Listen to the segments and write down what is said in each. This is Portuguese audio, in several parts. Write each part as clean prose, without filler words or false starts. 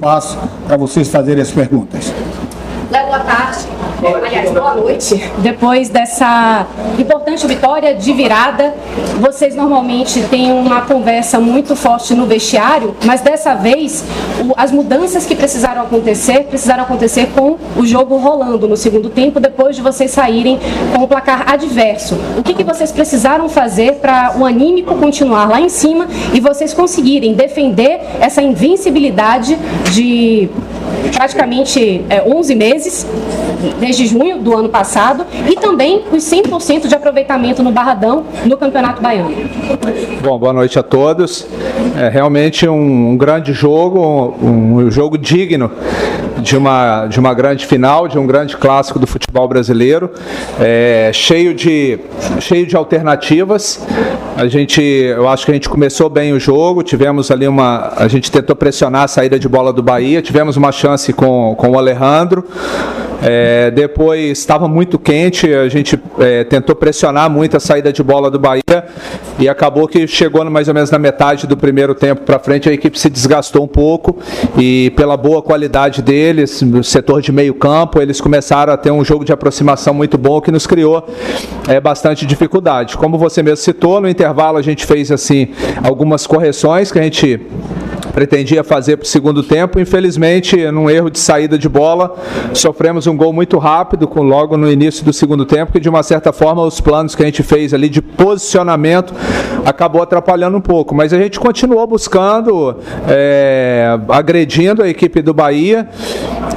espaço para vocês fazerem as perguntas. Boa tarde. Aliás, boa noite. Depois dessa importante vitória de virada, vocês normalmente têm uma conversa muito forte no vestiário, mas dessa vez as mudanças que precisaram acontecer com o jogo rolando no segundo tempo, depois de vocês saírem com o placar adverso. O que vocês precisaram fazer para o anímico continuar lá em cima e vocês conseguirem defender essa invencibilidade de praticamente 11 meses, desde junho do ano passado, e também os 100% de aproveitamento no Barradão no Campeonato Baiano? Bom, boa noite a todos. É realmente um grande jogo, um jogo digno de uma grande final, de um grande clássico do futebol brasileiro, cheio de alternativas. Eu acho que a gente começou bem o jogo, tivemos ali a gente tentou pressionar a saída de bola do Bahia, tivemos uma chance com o Alejandro. Depois estava muito quente, a gente tentou pressionar muito a saída de bola do Bahia e acabou que chegou mais ou menos na metade do primeiro tempo para frente, a equipe se desgastou um pouco e pela boa qualidade deles, no setor de meio campo, eles começaram a ter um jogo de aproximação muito bom que nos criou bastante dificuldade. Como você mesmo citou, no intervalo a gente fez assim algumas correções que a gente pretendia fazer para o segundo tempo. Infelizmente, num erro de saída de bola, sofremos um gol muito rápido, logo no início do segundo tempo, que de uma certa forma os planos que a gente fez ali de posicionamento acabou atrapalhando um pouco. Mas a gente continuou buscando, agredindo a equipe do Bahia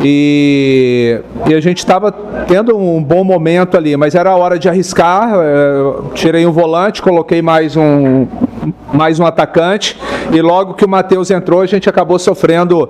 e a gente estava tendo um bom momento ali, mas era a hora de arriscar. Tirei um volante, coloquei mais um atacante e logo que o Matheus entrou, a gente acabou sofrendo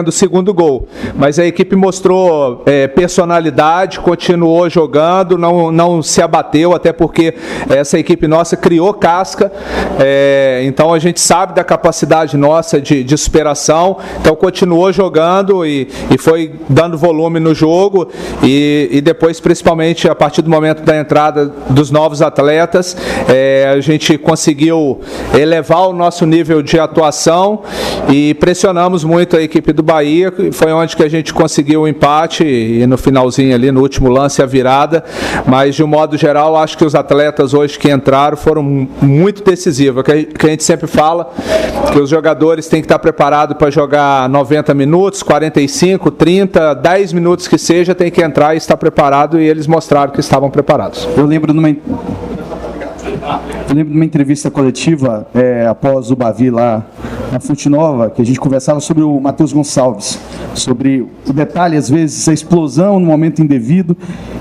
o segundo gol. Mas a equipe mostrou personalidade, continuou jogando, não se abateu, até porque essa equipe nossa criou casca, então a gente sabe da capacidade nossa de superação, então continuou jogando e foi dando volume no jogo e depois, principalmente a partir do momento da entrada dos novos atletas, a gente conseguiu elevar o nosso nível de atuação e pressionamos muito a equipe do Bahia, foi onde que a gente conseguiu o empate e no finalzinho ali, no último lance, a virada, mas de um modo geral, acho que os atletas hoje que entraram foram muito decisivos, que a gente sempre fala, que os jogadores têm que estar preparados para jogar 90 minutos, 45, 30, 10 minutos que seja, tem que entrar e estar preparado, e eles mostraram que estavam preparados. Eu lembro de uma entrevista coletiva após o Bavi lá na Fonte Nova, que a gente conversava sobre o Matheus Gonçalves, sobre o detalhe, às vezes, a explosão no momento indevido,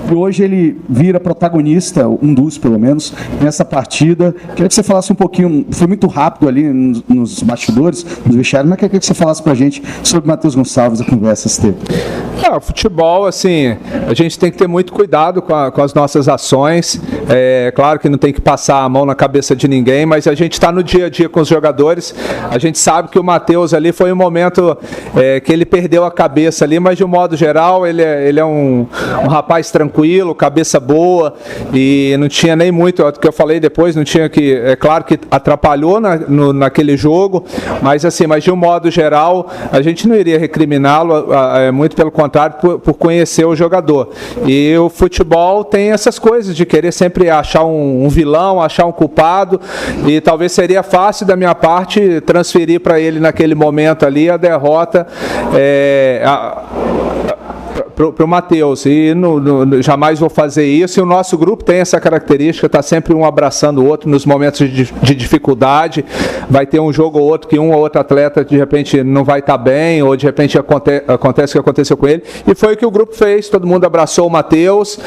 e hoje ele vira protagonista, um dos pelo menos, nessa partida. Queria que você falasse um pouquinho, foi muito rápido ali nos bastidores, nos vestiários, mas queria que você falasse pra gente sobre o Matheus Gonçalves, a conversa que teve. Futebol, assim, a gente tem que ter muito cuidado com as nossas ações, claro que não tem que passar a mão na cabeça de ninguém, mas a gente está no dia a dia com os jogadores, a gente sabe que o Matheus ali foi um momento que ele perdeu a cabeça ali, mas de um modo geral ele é um rapaz tranquilo, cabeça boa, e não tinha nem muito, o que eu falei depois, não tinha que, claro que atrapalhou naquele jogo, mas assim, mas de um modo geral a gente não iria recriminá-lo, muito pelo contrário, por conhecer o jogador. E o futebol tem essas coisas de querer sempre achar um vilão, achar um culpado, e talvez seria fácil da minha parte transferir para ele naquele momento ali a derrota para o Matheus, e jamais vou fazer isso, e o nosso grupo tem essa característica, está sempre um abraçando o outro nos momentos de dificuldade, vai ter um jogo ou outro que um ou outro atleta de repente não vai estar bem, ou de repente acontece o que aconteceu com ele, e foi o que o grupo fez, todo mundo abraçou o Matheus,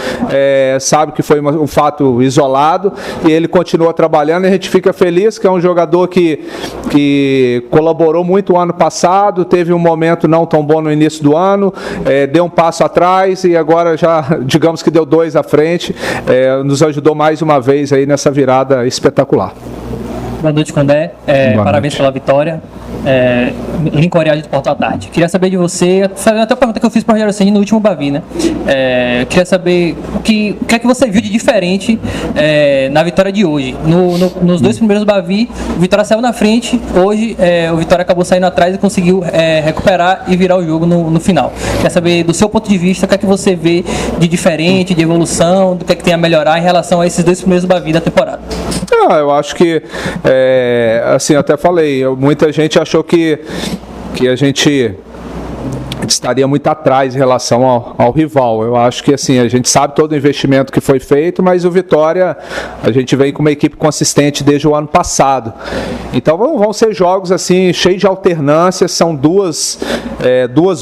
sabe que foi um fato isolado, e ele continua trabalhando, e a gente fica feliz que é um jogador que colaborou muito o ano passado, teve um momento não tão bom no início do ano, deu um passo atrás e agora já, digamos que deu 2 à frente, nos ajudou mais uma vez aí nessa virada espetacular. Boa noite, Condé. Parabéns pela vitória. Lincoln Ariade de Porto à Tarde. Queria saber de você, foi até a pergunta que eu fiz para o Rogério Ceni no último Bavi, né? Queria saber o que é que você viu de diferente na vitória de hoje. Nos dois primeiros Bavi, o Vitória saiu na frente, hoje o Vitória acabou saindo atrás e conseguiu recuperar e virar o jogo no final. Queria saber, do seu ponto de vista, o que é que você vê de diferente, de evolução, do que é que tem a melhorar em relação a esses dois primeiros Bavi da temporada? Eu acho que, assim, eu até falei, muita gente achou que a gente estaria muito atrás em relação ao rival. Eu acho que, assim, a gente sabe todo o investimento que foi feito, mas o Vitória, a gente vem com uma equipe consistente desde o ano passado. Então vão ser jogos assim, cheios de alternância, são duas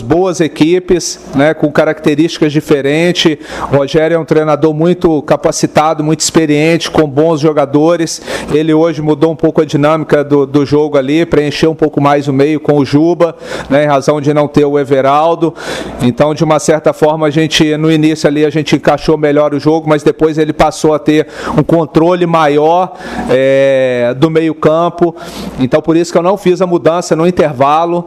boas equipes, né, com características diferentes. O Rogério é um treinador muito capacitado, muito experiente, com bons jogadores. Ele hoje mudou um pouco a dinâmica do jogo ali, preencheu um pouco mais o meio com o Juba, né, em razão de não ter o Everaldo. Então, de uma certa forma, no início ali, a gente encaixou melhor o jogo, mas depois ele passou a ter um controle maior do meio campo. Então, por isso que eu não fiz a mudança no intervalo,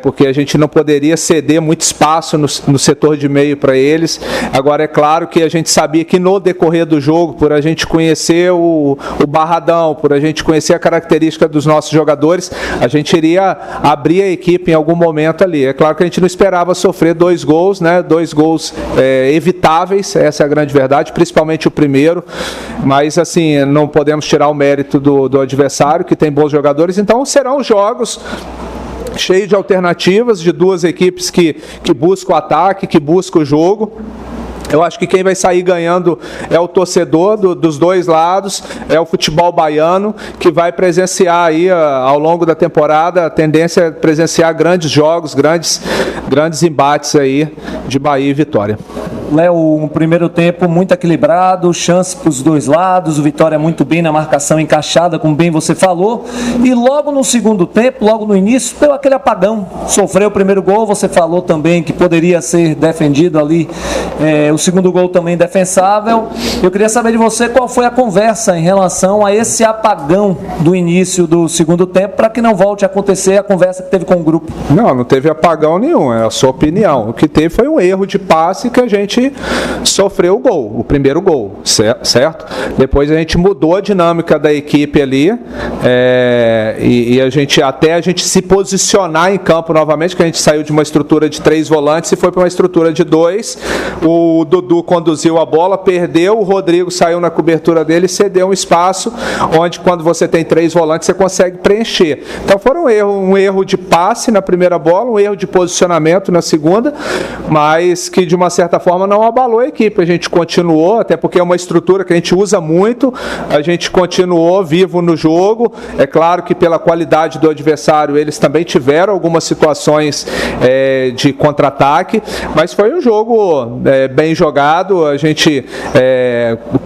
porque a gente não poderia ceder muito espaço no setor de meio para eles. Agora, é claro que a gente sabia que no decorrer do jogo, por a gente conhecer o Barradão, por a gente conhecer a característica dos nossos jogadores, a gente iria abrir a equipe em algum momento ali. É claro que a gente não esperava sofrer 2 gols, né? 2 gols evitáveis, essa é a grande verdade, principalmente o primeiro, mas assim, não podemos tirar o mérito do adversário, que tem bons jogadores. Então serão jogos cheios de alternativas, de duas equipes que buscam o ataque, que buscam o jogo. Eu acho que quem vai sair ganhando é o torcedor dos dois lados, é o futebol baiano, que vai presenciar aí ao longo da temporada, a tendência é presenciar grandes jogos, grandes embates aí de Bahia e Vitória. Léo, um primeiro tempo muito equilibrado, chance para os dois lados, o Vitória muito bem na marcação encaixada, como bem você falou, e logo no segundo tempo, logo no início, deu aquele apagão, sofreu o primeiro gol, você falou também que poderia ser defendido ali, o segundo gol também defensável. Eu queria saber de você qual foi a conversa em relação a esse apagão do início do segundo tempo, para que não volte a acontecer a conversa que teve com o grupo. Não teve apagão nenhum, é a sua opinião. O que teve foi um erro de passe que a gente sofreu o gol, o primeiro gol, certo? Depois a gente mudou a dinâmica da equipe ali, e a gente se posicionar em campo novamente, que a gente saiu de uma estrutura de 3 volantes e foi para uma estrutura de 2. O Dudu conduziu a bola, perdeu, o Rodrigo saiu na cobertura dele e cedeu um espaço onde, quando você tem 3 volantes, você consegue preencher. Então foi um erro de passe na primeira bola, um erro de posicionamento na segunda, mas que de uma certa forma não abalou a equipe. A gente continuou, até porque é uma estrutura que a gente usa muito, a gente continuou vivo no jogo. É claro que pela qualidade do adversário eles também tiveram algumas situações de contra-ataque, mas foi um jogo bem jogado. A gente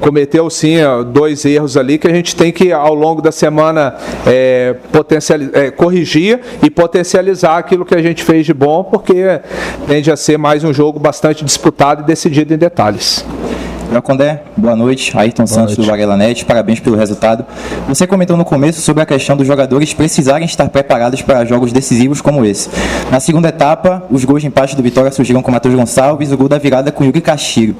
cometeu sim 2 erros ali que a gente tem que, ao longo da semana, corrigir e potencializar aquilo que a gente fez de bom, porque tende a ser mais um jogo bastante disputado e decidido em detalhes. Léo Condé, boa noite. Ayrton Santos do Varela.net, parabéns pelo resultado. Você comentou no começo sobre a questão dos jogadores precisarem estar preparados para jogos decisivos como esse. Na segunda etapa, os gols de empate do Vitória surgiram com Matheus Gonçalves, o gol da virada com Yuri Castilho.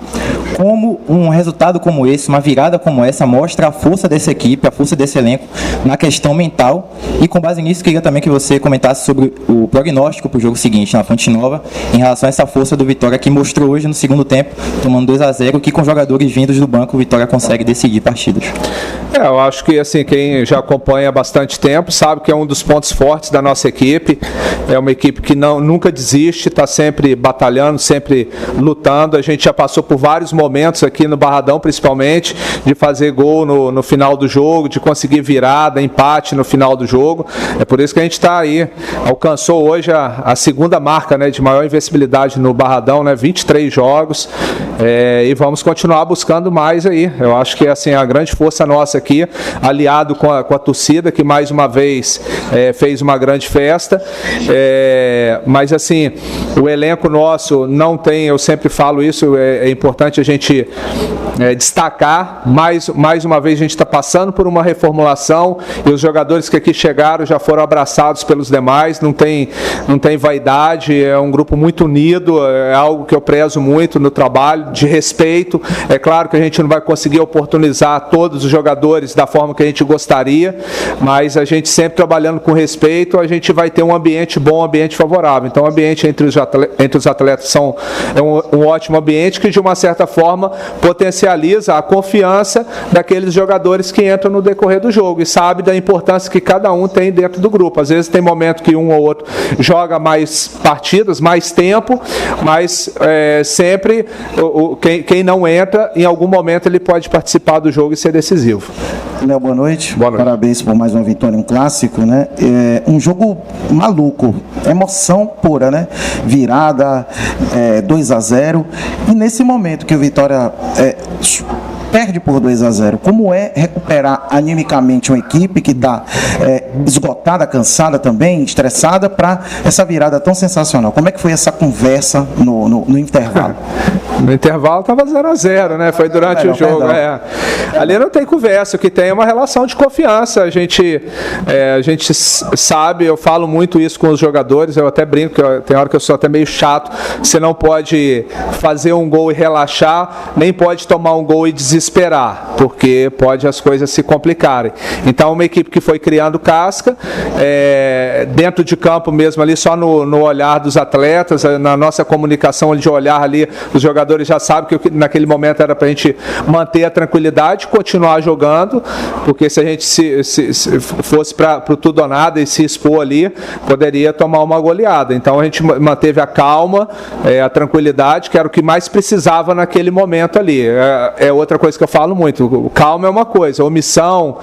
Como um resultado como esse, uma virada como essa, mostra a força dessa equipe, a força desse elenco na questão mental, e com base nisso, queria também que você comentasse sobre o prognóstico para o jogo seguinte, na Fonte Nova, em relação a essa força do Vitória que mostrou hoje no segundo tempo, tomando 2-0, que com jogadores vindos do banco, o Vitória consegue decidir partidas. Eu acho que, assim, quem já acompanha há bastante tempo sabe que é um dos pontos fortes da nossa equipe. É uma equipe que nunca desiste, está sempre batalhando, sempre lutando. A gente já passou por vários momentos aqui no Barradão, principalmente, de fazer gol no final do jogo, de conseguir virada, empate no final do jogo. É por isso que a gente está aí, alcançou hoje a segunda marca, né, de maior invencibilidade no Barradão, né, 23 jogos, e vamos continuar buscando mais aí. Eu acho que, assim, a grande força nossa aqui, aliado com a torcida, que mais uma vez fez uma grande festa, mas assim, o elenco nosso não tem, eu sempre falo isso, é importante a gente destacar, mais uma vez a gente está passando por uma reformulação e os jogadores que aqui chegaram já foram abraçados pelos demais, não tem vaidade, é um grupo muito unido, é algo que eu prezo muito no trabalho, de respeito. É claro que a gente não vai conseguir oportunizar todos os jogadores da forma que a gente gostaria, mas a gente sempre trabalhando com respeito, a gente vai ter um ambiente bom, um ambiente favorável. Então o ambiente entre os atletas é um ótimo ambiente que de uma certa forma potencializa a confiança daqueles jogadores que entram no decorrer do jogo e sabe da importância que cada um tem dentro do grupo. Às vezes tem momento que um ou outro joga mais partidas, mais tempo, mas sempre quem não entra, em algum momento ele pode participar do jogo e ser decisivo. Léo, boa noite. Boa noite. Parabéns por mais uma vitória, um clássico, né? Um jogo maluco, emoção pura, né? Virada, 2-0. E nesse momento que o Vitória perde por 2-0, como é recuperar animicamente uma equipe que está esgotada, cansada também, estressada, para essa virada tão sensacional? Como é que foi essa conversa no intervalo? No intervalo estava 0-0, né? Foi durante o jogo. Ali não tem conversa, o que tem é uma relação de confiança. A gente sabe, eu falo muito isso com os jogadores, eu até brinco, tem hora que eu sou até meio chato, você não pode fazer um gol e relaxar, nem pode tomar um gol e desesperar, porque pode as coisas se complicarem. Então, uma equipe que foi criando casca, dentro de campo mesmo ali, só no olhar dos atletas, na nossa comunicação de olhar ali, os jogadores já sabem que naquele momento era para a gente manter a tranquilidade, continuar jogando, porque se a gente se fosse para o tudo ou nada e se expor ali, poderia tomar uma goleada. Então a gente manteve a calma, a tranquilidade, que era o que mais precisava naquele momento ali. É outra coisa que eu falo muito, calma é uma coisa, omissão,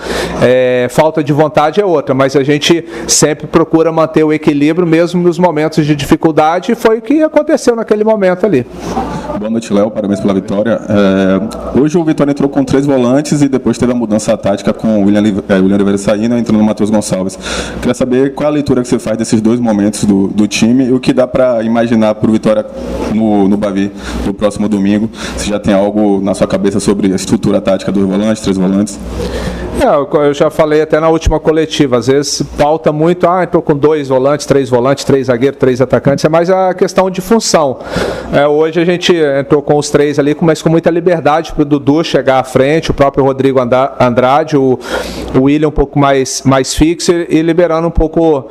falta de vontade é outra, mas a gente sempre procura manter o equilíbrio mesmo nos momentos de dificuldade, e foi o que aconteceu naquele momento ali. Boa noite, Léo, parabéns pela vitória. Hoje o Vitória entrou com 3 volantes e depois teve a mudança tática com o William Oliveira saindo, entrando no Matheus Gonçalves. Queria saber qual a leitura que você faz desses 2 momentos do time e o que dá para imaginar para o Vitória no Bavi no próximo domingo. Se já tem algo na sua cabeça sobre a estrutura tática dos volantes, 3 volantes? Eu já falei até na última coletiva, às vezes pauta muito, entrou com 2 volantes, 3 zagueiros, 3 atacantes, é mais a questão de função. Hoje a gente entrou com os 3 ali, mas com muita liberdade para o Dudu chegar à frente, o próprio Rodrigo Andrade, o William um pouco mais fixo e liberando um pouco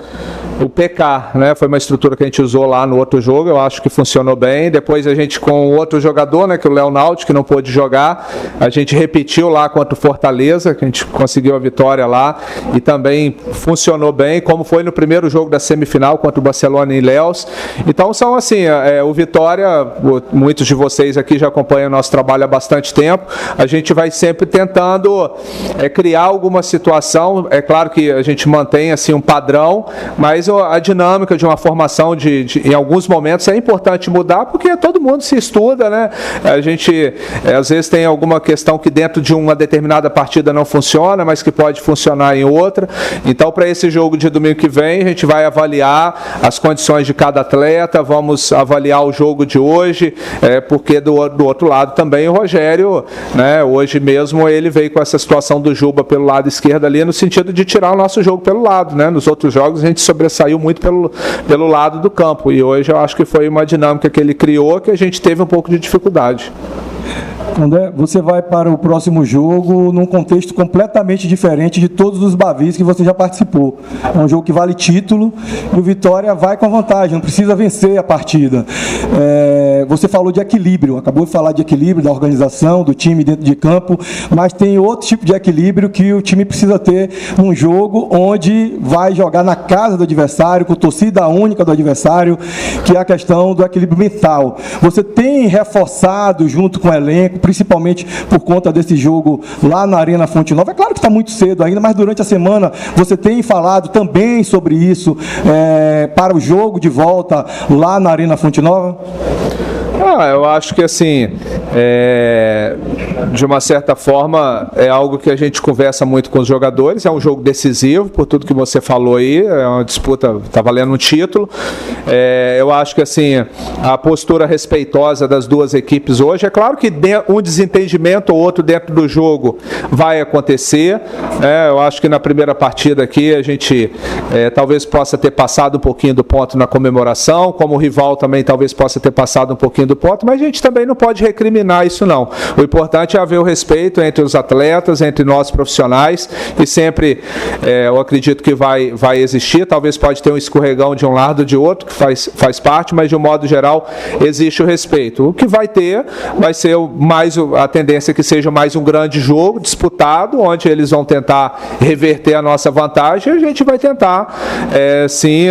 o PK, né? Foi uma estrutura que a gente usou lá no outro jogo, eu acho que funcionou bem. Depois a gente com o outro jogador, né, que é o Léo Naldi, que não pôde jogar, a gente repetiu lá contra o Fortaleza, que a gente conseguiu a vitória lá e também funcionou bem, como foi no primeiro jogo da semifinal contra o Barcelona em Ilhéus. Então são assim, o Vitória, muitos de vocês aqui já acompanham o nosso trabalho há bastante tempo, a gente vai sempre tentando criar alguma situação, é claro que a gente mantém assim um padrão, mas a dinâmica de uma formação em alguns momentos é importante mudar, porque todo mundo se estuda, né? A gente às vezes tem alguma questão que dentro de uma determinada partida não funciona, mas que pode funcionar em outra. Então, para esse jogo de domingo que vem, a gente vai avaliar as condições de cada atleta, vamos avaliar o jogo de hoje, porque do outro lado também o Rogério, né, hoje mesmo ele veio com essa situação do Juba pelo lado esquerdo ali, no sentido de tirar o nosso jogo pelo lado, né? Nos outros jogos a gente sobressaiu muito pelo lado do campo, e hoje eu acho que foi uma dinâmica que ele criou que a gente teve um pouco de dificuldade. André, você vai para o próximo jogo num contexto completamente diferente de todos os Bavis que você já participou. É um jogo que vale título e o Vitória vai com vantagem, não precisa vencer a partida. Você falou de equilíbrio, acabou de falar de equilíbrio da organização, do time dentro de campo, mas tem outro tipo de equilíbrio que o time precisa ter num jogo onde vai jogar na casa do adversário, com torcida única do adversário, que é a questão do equilíbrio mental. Você tem reforçado junto com o elenco, principalmente por conta desse jogo lá na Arena Fonte Nova. É claro que está muito cedo ainda, mas durante a semana você tem falado também sobre isso para o jogo de volta lá na Arena Fonte Nova? Eu acho que assim, de uma certa forma, é algo que a gente conversa muito com os jogadores, é um jogo decisivo, por tudo que você falou aí, é uma disputa, está valendo um título. Eu acho que assim, a postura respeitosa das duas equipes hoje, é claro que um desentendimento ou outro dentro do jogo vai acontecer. Eu acho que na primeira partida aqui a gente talvez possa ter passado um pouquinho do ponto na comemoração, como o rival também talvez possa ter passado um pouquinho do ponto, mas a gente também não pode recriminar isso não. O importante é haver o respeito entre os atletas, entre nós profissionais, e sempre eu acredito que vai existir, talvez pode ter um escorregão de um lado ou de outro, que faz parte, mas de um modo geral existe o respeito. O que vai ter vai ser a tendência que seja mais um grande jogo disputado, onde eles vão tentar reverter a nossa vantagem, e a gente vai tentar sim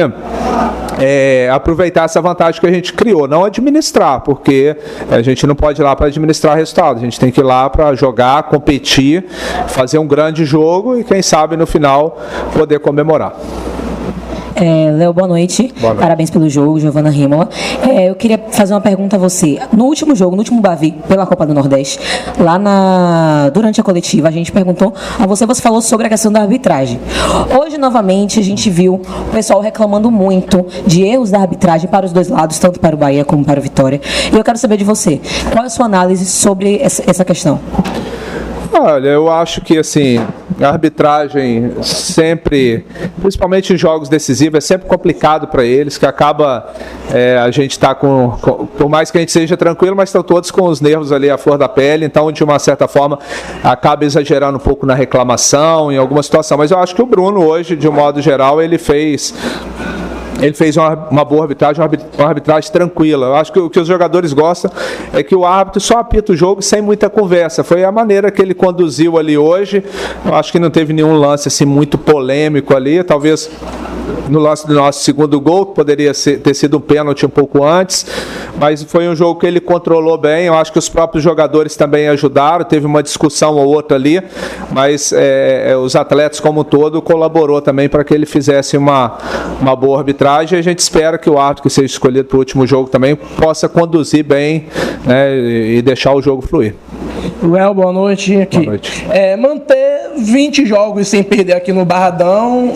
aproveitar essa vantagem que a gente criou, não administrar, porque a gente não pode ir lá para administrar resultado, a gente tem que ir lá para jogar, competir, fazer um grande jogo e quem sabe no final poder comemorar. Léo, boa noite. Parabéns pelo jogo, Giovana Rimola. Eu queria fazer uma pergunta a você. No último jogo, no último Bavi, pela Copa do Nordeste, durante a coletiva, a gente perguntou a você falou sobre a questão da arbitragem. Hoje, novamente, a gente viu o pessoal reclamando muito de erros da arbitragem para os dois lados, tanto para o Bahia como para o Vitória. E eu quero saber de você, qual é a sua análise sobre essa questão? Olha, eu acho que assim, a arbitragem sempre, principalmente em jogos decisivos, é sempre complicado para eles, que acaba a gente está por mais que a gente seja tranquilo, mas estão todos com os nervos ali à flor da pele, então de uma certa forma acaba exagerando um pouco na reclamação, em alguma situação, mas eu acho que o Bruno hoje, de um modo geral, ele fez uma boa arbitragem, uma arbitragem tranquila. Eu acho que o que os jogadores gostam é que o árbitro só apita o jogo sem muita conversa. Foi a maneira que ele conduziu ali hoje. Eu acho que não teve nenhum lance assim, muito polêmico ali. Talvez no lance do nosso segundo gol, que poderia ter sido um pênalti um pouco antes, mas foi um jogo que ele controlou bem. Eu acho que os próprios jogadores também ajudaram, teve uma discussão ou outra ali, mas os atletas como um todo colaborou também para que ele fizesse uma boa arbitragem, e a gente espera que o árbitro que seja escolhido para o último jogo também possa conduzir bem, né, e deixar o jogo fluir. Léo, boa noite. Aqui. Boa noite. Manter 20 jogos sem perder aqui no Barradão,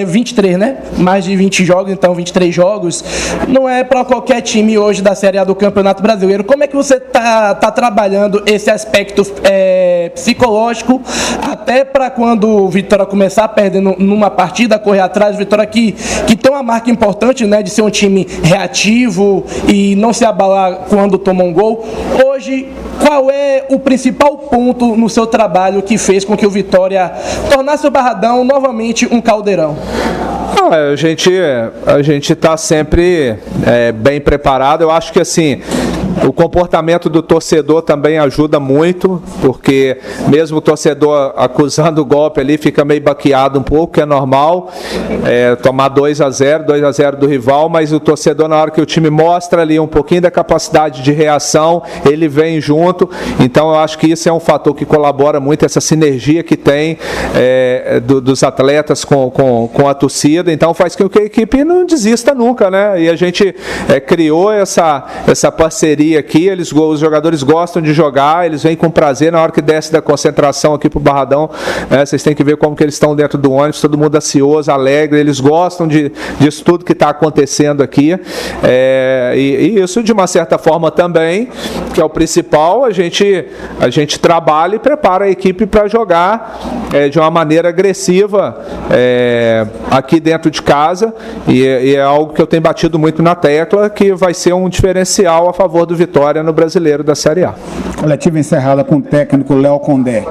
23, né? Mais de 20 jogos, então 23 jogos, não é para qualquer time hoje da Série A do Campeonato Brasileiro. Como é que você tá trabalhando esse aspecto psicológico, até para quando o Vitória começar perdendo numa partida, correr atrás, Vitória que tem uma marca importante, né, de ser um time reativo e não se abalar quando toma um gol. Hoje, qual é o principal ponto no seu trabalho que fez com que o Vitória tornasse o Barradão novamente um caldeirão? A gente está sempre bem preparado. Eu acho que assim, o comportamento do torcedor também ajuda muito, porque mesmo o torcedor acusando o golpe ali, fica meio baqueado um pouco, que é normal, tomar 2-0 do rival, mas o torcedor, na hora que o time mostra ali um pouquinho da capacidade de reação, ele vem junto. Então eu acho que isso é um fator que colabora muito, essa sinergia que tem dos atletas com a torcida, então faz com que a equipe não desista nunca, né? E a gente criou essa parceria aqui, os jogadores gostam de jogar, eles vêm com prazer na hora que desce da concentração aqui pro Barradão, né? Vocês têm que ver como que eles estão dentro do ônibus, todo mundo ansioso, alegre, eles gostam disso tudo que está acontecendo aqui, e isso de uma certa forma também, que é o principal, a gente trabalha e prepara a equipe para jogar de uma maneira agressiva aqui dentro de casa, e é algo que eu tenho batido muito na tecla, que vai ser um diferencial a favor do Vitória no Brasileiro da Série A. Coletiva encerrada com o técnico Léo Condé.